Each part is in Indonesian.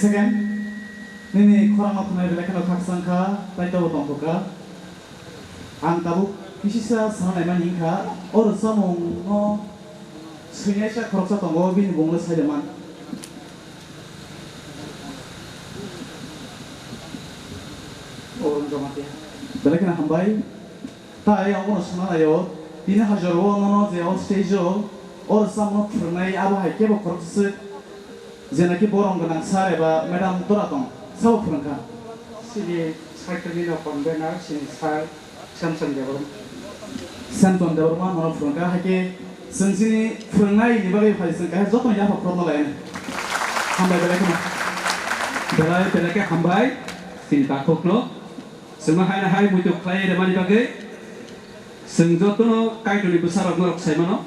second. Nini korang aku naik belakan lokak sangka, tahu tong toka. Ang tabu kisisa sana iman hingga, or samong no sunyasa koroksa tongo bin bungles saja man. Orang jamati. Belakan hambai, tak ayah orang sana ayo. Dina hajarwo no jauh stage or samong pernah abu haike bo koroksa. Jenaki borong genang sare ba madam toratong sao pernah. Sini cycling of convener sini style Samson Dewa. Samson Dewa mana pernah hake sensini pernah ini bagi hadis kah jatuh ya apa pernah lain. Hambai belai hambai sini takut no. Semua hai mutu klay demani bagai. Sengjoto no kai dulu besar orang saya mana.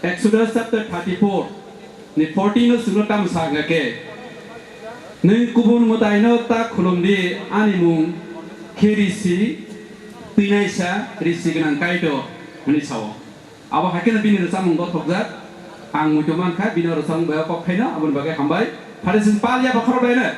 Exodus chapter 34. Ni 14 no sungguh tamu sangat ke. Ni kubun mutaino tak kulum di animung kirisi tinaisa risi genang kaido ni sawo. Aba hakin bini resam mungkot hokzat. Ang mutuman kai bini resam bawa kok kaina abun bagai hambai. Pada sempat ya bakar bayar.